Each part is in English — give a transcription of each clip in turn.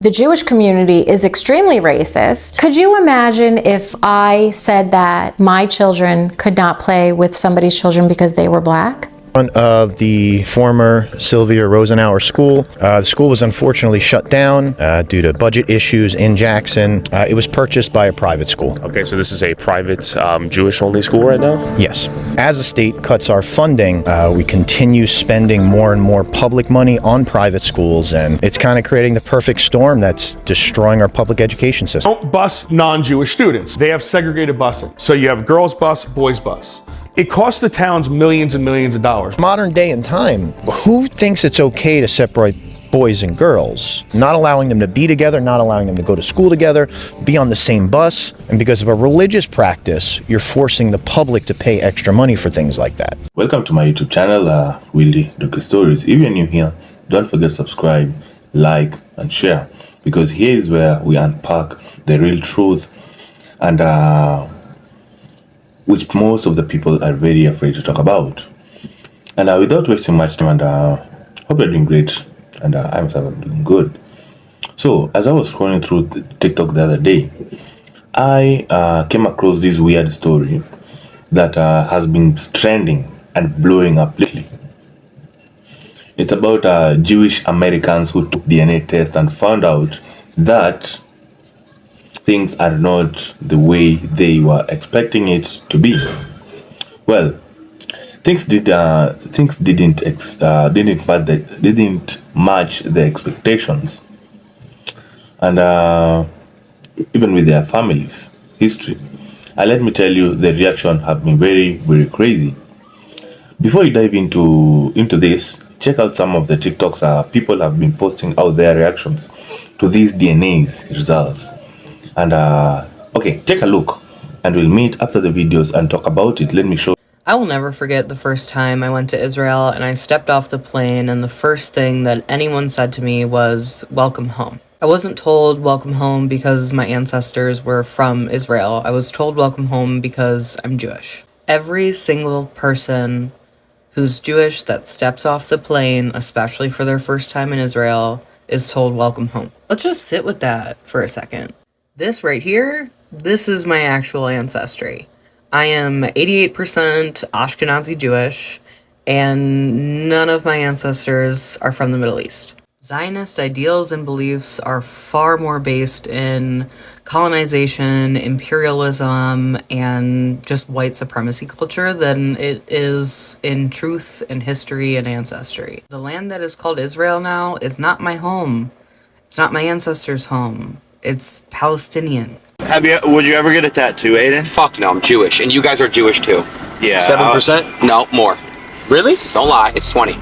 The Jewish community is extremely racist. Could you imagine if I said that my children could not play with somebody's children because they were black? Of the former Sylvia Rosenauer school. The school was unfortunately shut down due to budget issues in Jackson. It was purchased by a private school. Okay, so this is a private Jewish-only school right now? Yes. As the state cuts our funding, we continue spending more and more public money on private schools, and it's kind of creating the perfect storm that's destroying our public education system. Don't bus non-Jewish students. They have segregated busing. So you have girls bus, boys bus. It costs the towns millions and millions of dollars. Modern day and time, who thinks it's okay to separate boys and girls? Not allowing them to be together, not allowing them to go to school together, be on the same bus. And because of a religious practice, you're forcing the public to pay extra money for things like that. Welcome to my YouTube channel, Willie Docu Stories. If you're new here, don't forget to subscribe, like, and share, because here is where we unpack the real truth and which most of the people are very afraid to talk about. And without wasting much time, and hope you're doing great, and I myself am doing good. So, as I was scrolling through TikTok the other day, I came across this weird story that has been trending and blowing up lately. It's about Jewish Americans who took DNA test and found out that things are not the way they were expecting it to be. Well, things didn't match the expectations, and even with their families' history. And let me tell you, the reaction have been very, very crazy. Before you dive into this, check out some of the TikToks people have been posting out their reactions to these DNA's results. And okay, take a look, and we'll meet after the videos and talk about it. Let me show. I will never forget the first time I went to Israel and I stepped off the plane, and the first thing that anyone said to me was, "Welcome home." I wasn't told welcome home because my ancestors were from Israel. I was told welcome home because I'm Jewish. Every single person who's Jewish that steps off the plane, especially for their first time in Israel, is told welcome home. Let's just sit with that for a second. This right here, this is my actual ancestry. I am 88% Ashkenazi Jewish, and none of my ancestors are from the Middle East. Zionist ideals and beliefs are far more based in colonization, imperialism, and just white supremacy culture than it is in truth and history and ancestry. The land that is called Israel now is not my home. It's not my ancestors' home. It's Palestinian. Would you ever get a tattoo, Aiden? Fuck no, I'm Jewish, and you guys are Jewish too. Yeah. 7%? No, more. Really? Don't lie, it's 20.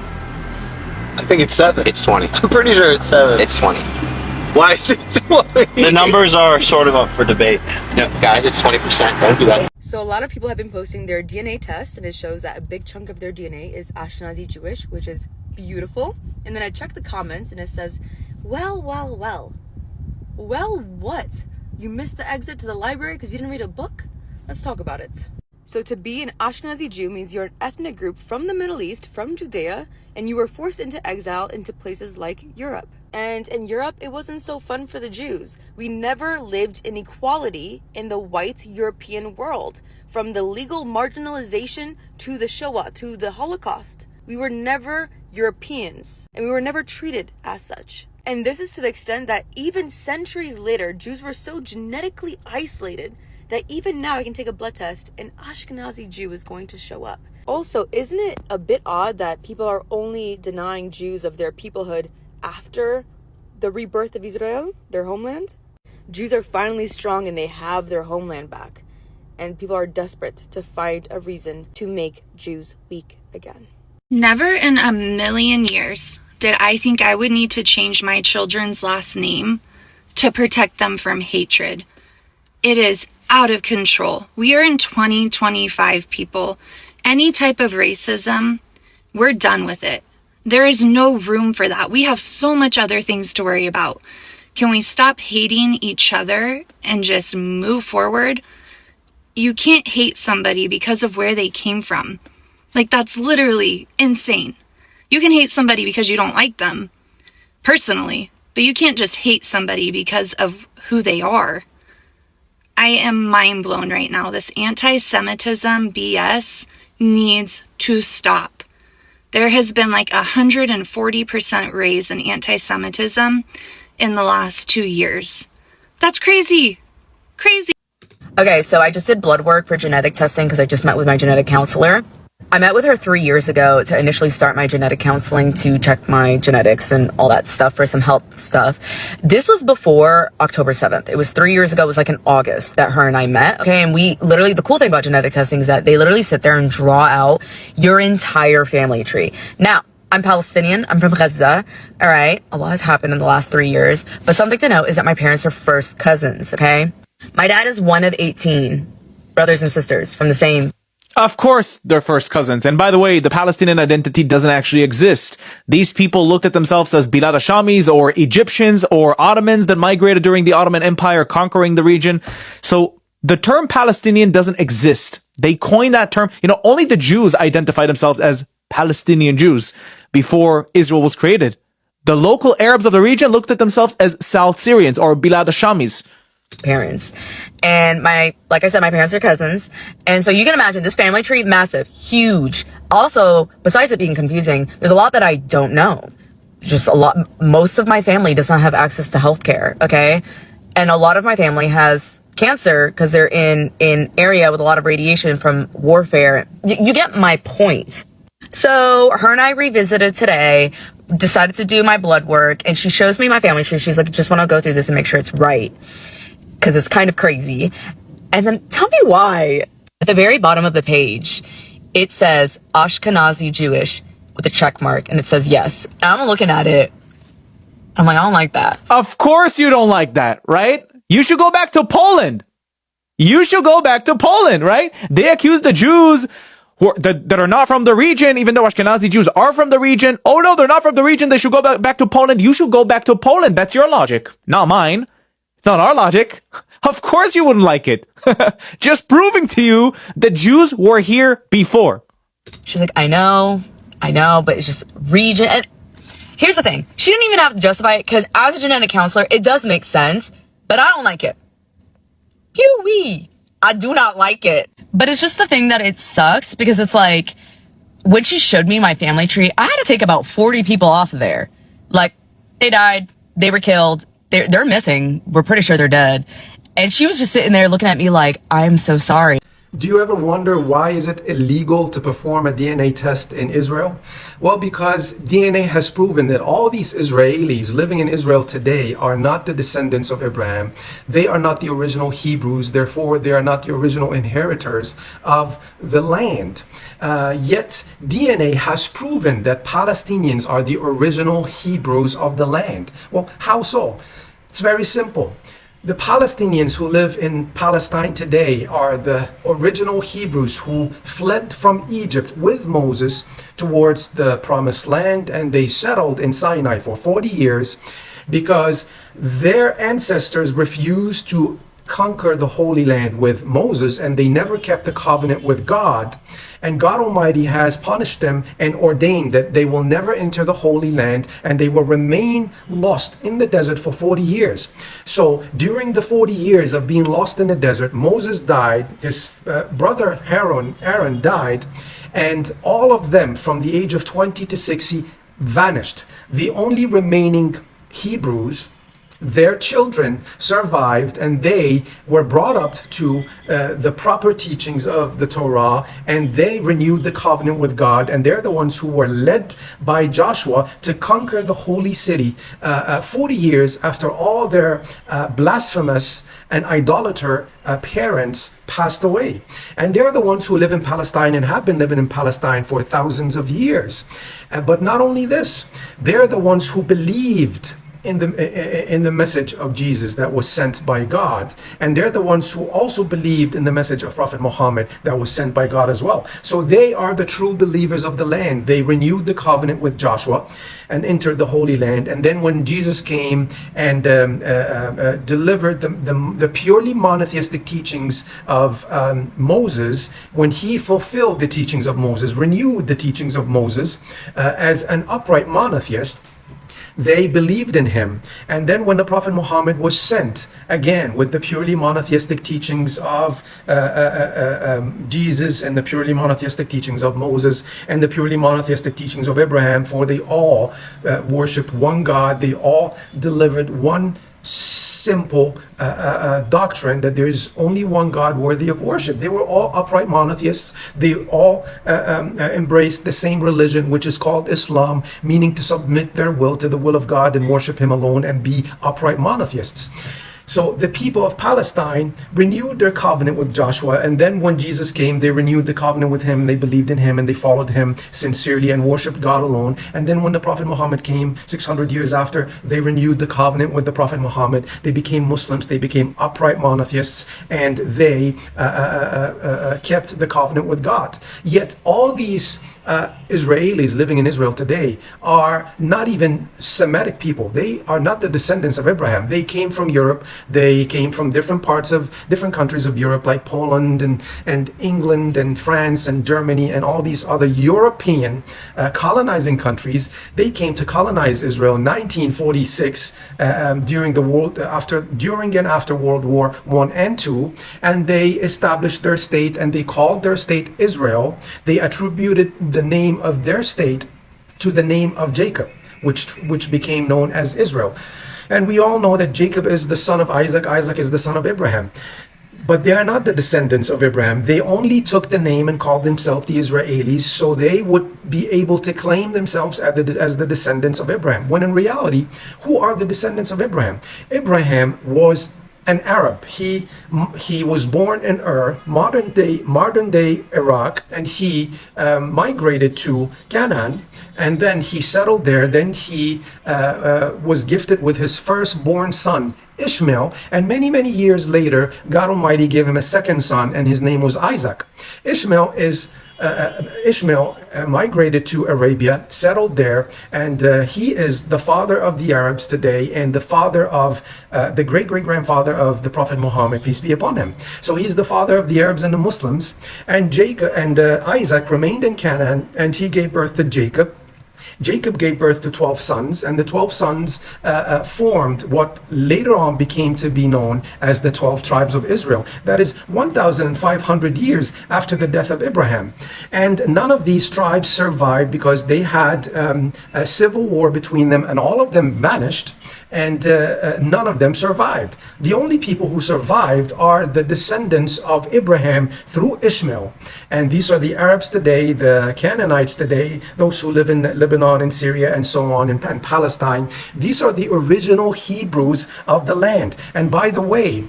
I think it's 7. It's 20. I'm pretty sure it's 7. It's 20. Why is it 20? The numbers are sort of up for debate. No, guys, it's 20%. Don't do that. So a lot of people have been posting their DNA tests, and it shows that a big chunk of their DNA is Ashkenazi Jewish, which is beautiful. And then I checked the comments, and it says, well. Well, what? You missed the exit to the library because you didn't read a book? Let's talk about it. So to be an Ashkenazi Jew means you're an ethnic group from the Middle East, from Judea, and you were forced into exile into places like Europe. And in Europe, it wasn't so fun for the Jews. We never lived in equality in the white European world. From the legal marginalization to the Shoah, to the Holocaust. We were never Europeans, and we were never treated as such. And this is to the extent that even centuries later, Jews were so genetically isolated that even now I can take a blood test, an Ashkenazi Jew is going to show up. Also, isn't it a bit odd that people are only denying Jews of their peoplehood after the rebirth of Israel, their homeland? Jews are finally strong and they have their homeland back. And people are desperate to find a reason to make Jews weak again. Never in a million years did I think I would need to change my children's last name to protect them from hatred. It is out of control. We are in 2025, people. Any type of racism, we're done with it. There is no room for that. We have so much other things to worry about. Can we stop hating each other and just move forward? You can't hate somebody because of where they came from. Like, that's literally insane. You can hate somebody because you don't like them, personally, but you can't just hate somebody because of who they are. I am mind blown right now. This anti-Semitism BS needs to stop. There has been like 140% raise in anti-Semitism in the last 2 years. That's crazy. Crazy. Okay, so I just did blood work for genetic testing because I just met with my genetic counselor. I met with her 3 years ago to initially start my genetic counseling to check my genetics and all that stuff for some health stuff. This was before October 7th. It was 3 years ago. It was like in August that her and I met. Okay, and we literally, the cool thing about genetic testing is that they literally sit there and draw out your entire family tree. Now, I'm Palestinian. I'm from Gaza. All right, a lot has happened in the last 3 years. But something to note is that my parents are first cousins, okay? My dad is one of 18 brothers and sisters from the same. Of course, they're first cousins. And by the way, the Palestinian identity doesn't actually exist. These people looked at themselves as Bilad Hashamis or Egyptians or Ottomans that migrated during the Ottoman Empire, conquering the region. So the term Palestinian doesn't exist. They coined that term. You know, only the Jews identify themselves as Palestinian Jews before Israel was created. The local Arabs of the region looked at themselves as South Syrians or Bilad Hashamis. Parents. And like I said, my parents are cousins. And so you can imagine this family tree, massive, huge. Also, besides it being confusing, there's a lot that I don't know. Just a lot. Most of my family does not have access to healthcare. Okay. And a lot of my family has cancer because they're in area with a lot of radiation from warfare. You get my point. So her and I revisited today, decided to do my blood work, and she shows me my family tree. She's like, just want to go through this and make sure it's right, because it's kind of crazy. And then tell me why. At the very bottom of the page, it says Ashkenazi Jewish with a check mark, and it says yes. And I'm looking at it. I'm like, I don't like that. Of course you don't like that, right? You should go back to Poland. You should go back to Poland, right? They accuse the Jews that are not from the region, even though Ashkenazi Jews are from the region. Oh no, they're not from the region. They should go back to Poland. You should go back to Poland. That's your logic, not mine. It's not our logic. Of course you wouldn't like it. Just proving to you that Jews were here before. She's like, I know, but it's just region. And here's the thing. She didn't even have to justify it, because as a genetic counselor, it does make sense, but I don't like it. Pew-wee. I do not like it. But it's just the thing that it sucks, because it's like, when she showed me my family tree, I had to take about 40 people off of there. Like, they died, they were killed, they're missing, we're pretty sure they're dead. And she was just sitting there looking at me like, I'm so sorry. Do you ever wonder why is it illegal to perform a DNA test in Israel? Well, because DNA has proven that all these Israelis living in Israel today are not the descendants of Abraham. They are not the original Hebrews. Therefore, they are not the original inheritors of the land. Yet, DNA has proven that Palestinians are the original Hebrews of the land. Well, how so? It's very simple. The Palestinians who live in Palestine today are the original Hebrews who fled from Egypt with Moses towards the promised land, and they settled in Sinai for 40 years because their ancestors refused to conquer the Holy Land with Moses, and they never kept the covenant with God. And God Almighty has punished them and ordained that they will never enter the Holy Land, and they will remain lost in the desert for 40 years. So during the 40 years of being lost in the desert, Moses died, his brother Aaron died, and all of them from the age of 20 to 60 vanished. The only remaining Hebrews, their children, survived, and they were brought up to the proper teachings of the Torah, and they renewed the covenant with God, and they're the ones who were led by Joshua to conquer the holy city 40 years after all their blasphemous and idolater parents passed away. And they're the ones who live in Palestine and have been living in Palestine for thousands of years. But not only this, they're the ones who believed in the message of Jesus that was sent by God, and they're the ones who also believed in the message of Prophet Muhammad that was sent by God as well. So they are the true believers of the land. They renewed the covenant with Joshua and entered the Holy Land. And then when Jesus came and delivered the purely monotheistic teachings of Moses, when he fulfilled the teachings of Moses, renewed the teachings of Moses as an upright monotheist, they believed in him. And then when the Prophet Muhammad was sent, again, with the purely monotheistic teachings of Jesus and the purely monotheistic teachings of Moses and the purely monotheistic teachings of Abraham, for they all worship one God, they all delivered one simple doctrine that there is only one God worthy of worship. They were all upright monotheists. They all embraced the same religion, which is called Islam, meaning to submit their will to the will of God and worship him alone and be upright monotheists. So the people of Palestine renewed their covenant with Joshua, and then when Jesus came, they renewed the covenant with him. They believed in him and they followed him sincerely and worshiped God alone. And then when the Prophet Muhammad came 600 years after, they renewed the covenant with the Prophet Muhammad. They became Muslims, they became upright monotheists, and they kept the covenant with God. Yet all these Israelis living in Israel today are not even Semitic people. They are not the descendants of Abraham. They came from Europe. They came from different countries of Europe, like Poland and England and France and Germany and all these other European colonizing countries. They came to colonize Israel in 1946 during and after World War I and II, and they established their state and they called their state Israel. They attributed the name of their state to the name of Jacob, which became known as Israel. And we all know that Jacob is the son of Isaac, Isaac is the son of Abraham. But they are not the descendants of Abraham. They only took the name and called themselves the Israelis so they would be able to claim themselves as the descendants of Abraham. When in reality, who are the descendants of Abraham? Abraham was an Arab. He was born in modern day Iraq, and he migrated to Canaan, and then he settled there. Then he was gifted with his firstborn son, Ishmael, and many years later, God Almighty gave him a second son, and his name was Isaac. Ishmael migrated to Arabia, settled there, and he is the father of the Arabs today and the father of the great-great-grandfather of the Prophet Muhammad, peace be upon him. So he's the father of the Arabs and the Muslims. And Isaac remained in Canaan, and he gave birth to Jacob. Jacob gave birth to 12 sons, and the 12 sons formed what later on became to be known as the 12 tribes of Israel. That is 1,500 years after the death of Abraham. And none of these tribes survived because they had a civil war between them, and all of them vanished, and none of them survived. The only people who survived are the descendants of Abraham through Ishmael. And these are the Arabs today, the Canaanites today, those who live in Lebanon and Syria and so on, and Palestine. These are the original Hebrews of the land. And by the way,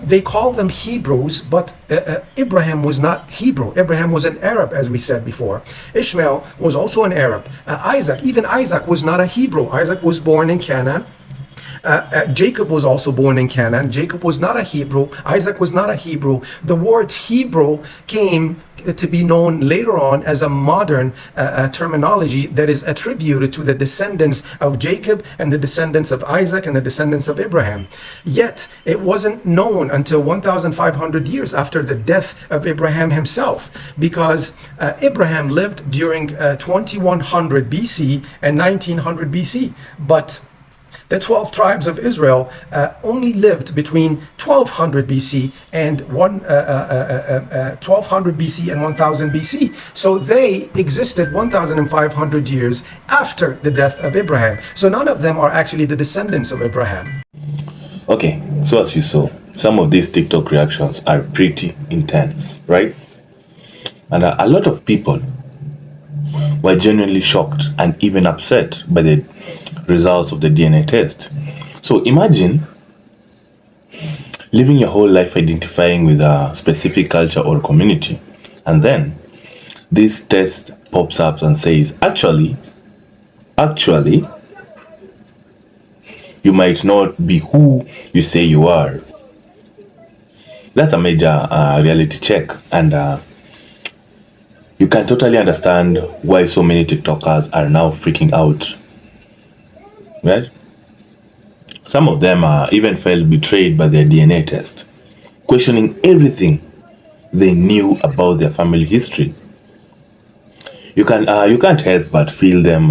they call them Hebrews, but Abraham was not Hebrew. Abraham was an Arab, as we said before. Ishmael was also an Arab. Even Isaac was not a Hebrew. Isaac was born in Canaan. Jacob was also born in Canaan. Jacob was not a Hebrew. Isaac was not a Hebrew. The word Hebrew came to be known later on as a modern terminology that is attributed to the descendants of Jacob and the descendants of Isaac and the descendants of Abraham. Yet it wasn't known until 1,500 years after the death of Abraham himself, because Abraham lived during 2100 BC and 1900 BC. But the 12 tribes of Israel only lived between 1200 BC and 1200 BC and 1000 BC. So they existed 1,500 years after the death of Abraham. So none of them are actually the descendants of Abraham. Okay, so as you saw, some of these TikTok reactions are pretty intense, right? And a lot of people were genuinely shocked and even upset by the results of the DNA test. So imagine living your whole life identifying with a specific culture or community, and then this test pops up and says, actually, you might not be who you say you are. That's a major reality check, and you can totally understand why so many TikTokers are now freaking out. Right? Some of them even felt betrayed by their DNA test, questioning everything they knew about their family history. You can't help but feel them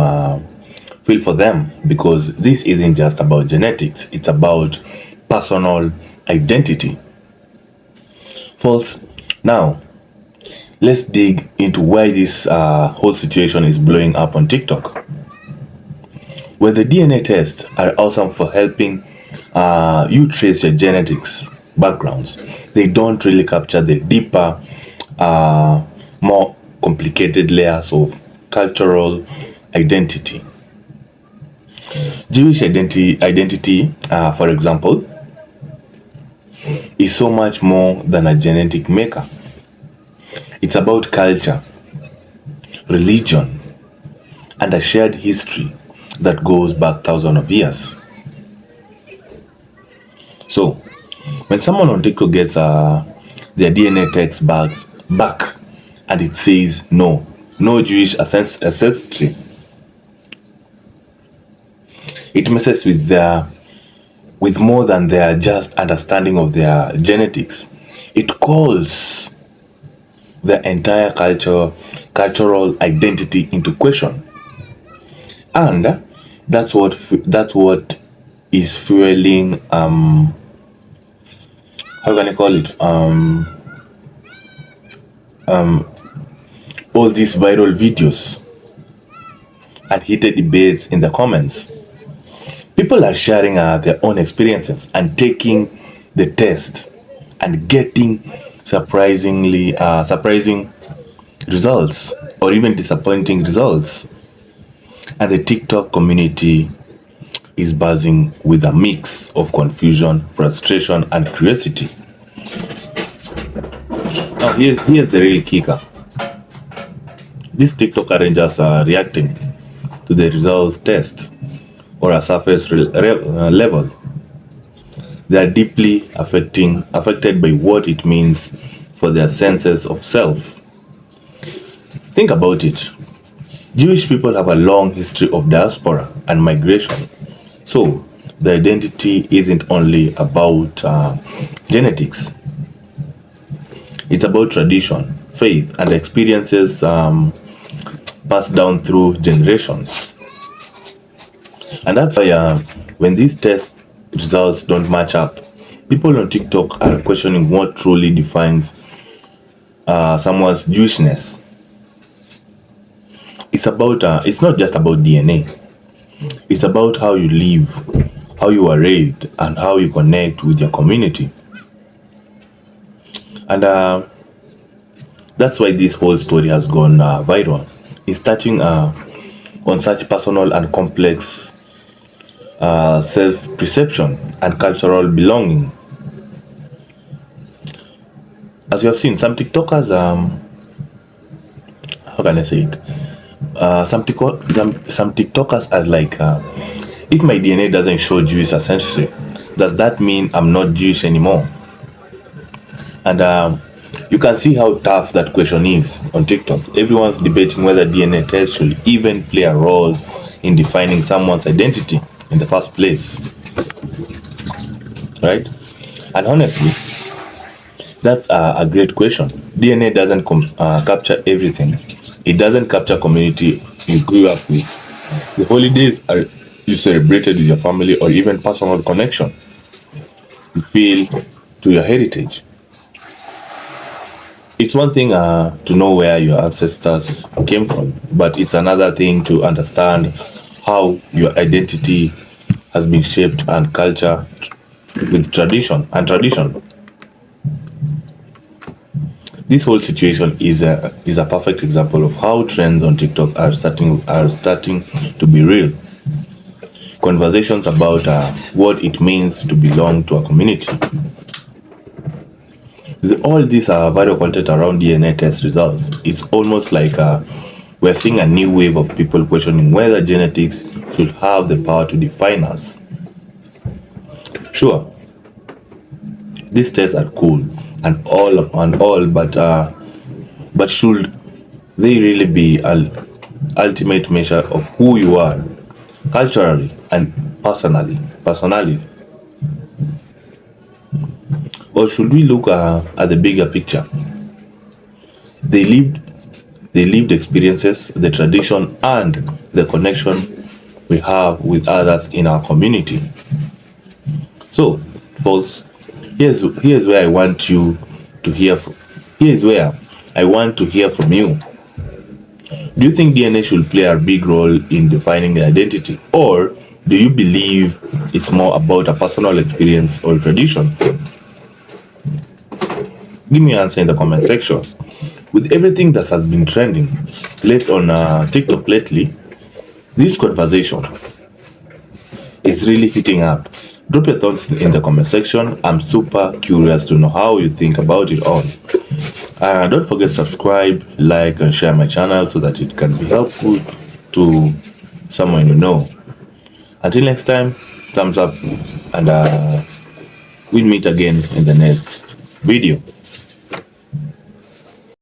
feel for them, because this isn't just about genetics, it's about personal identity. False. Now, let's dig into why this whole situation is blowing up on TikTok. Well, the DNA tests are awesome for helping you trace your genetics backgrounds. They don't really capture the deeper, more complicated layers of cultural identity. Jewish identity, for example, is so much more than a genetic maker. It's about culture, religion, and a shared history that goes back thousands of years. So, when someone on TikTok gets their DNA text back and it says no Jewish ancestry, it messes with more than their just understanding of their genetics. It calls their entire cultural identity into question, and that's what is fueling how can I call it all these viral videos and heated debates in the comments. People are sharing their own experiences and taking the test and getting surprising results, or even disappointing results. And the TikTok community is buzzing with a mix of confusion, frustration, and curiosity. Now, here's the real kicker. These TikTok aren't just reacting to the result test or a surface level. They are deeply affected by what it means for their senses of self. Think about it. Jewish people have a long history of diaspora and migration, so the identity isn't only about genetics. It's about tradition, faith, and experiences passed down through generations. And that's why when these test results don't match up, people on TikTok are questioning what truly defines someone's Jewishness. It's not just about DNA. It's about how you live, how you are raised, and how you connect with your community. And that's why this whole story has gone viral. It's touching on such personal and complex self-perception and cultural belonging. As you have seen, some TikTokers, how can I say it? Some TikTokers are like, if my DNA doesn't show Jewish ancestry, does that mean I'm not Jewish anymore? And you can see how tough that question is on TikTok. Everyone's debating whether DNA tests should even play a role in defining someone's identity in the first place. Right? And honestly, that's a great question. DNA doesn't capture everything. It doesn't capture community you grew up with, the holidays you celebrated with your family, or even personal connection you feel to your heritage. It's one thing to know where your ancestors came from, but it's another thing to understand how your identity has been shaped and culture with tradition. This whole situation is a perfect example of how trends on TikTok are starting to be real. Conversations about what it means to belong to a community. All this viral content around DNA test results, it's almost like we're seeing a new wave of people questioning whether genetics should have the power to define us. Sure, these tests are cool and all, but should they really be an ultimate measure of who you are, culturally and personally? Or should we look at the bigger picture? The lived experiences, the tradition, and the connection we have with others in our community. So, folks, here's where I want you to hear. Here's where I want to hear from you. Do you think DNA should play a big role in defining the identity, or do you believe it's more about a personal experience or tradition? Give me an answer in the comment sections. With everything that has been trending on TikTok lately, this conversation is really heating up. Drop your thoughts in the comment section. I'm super curious to know how you think about it all. Don't forget to subscribe, like, and share my channel so that it can be helpful to someone you know. Until next time, thumbs up, and we'll meet again in the next video.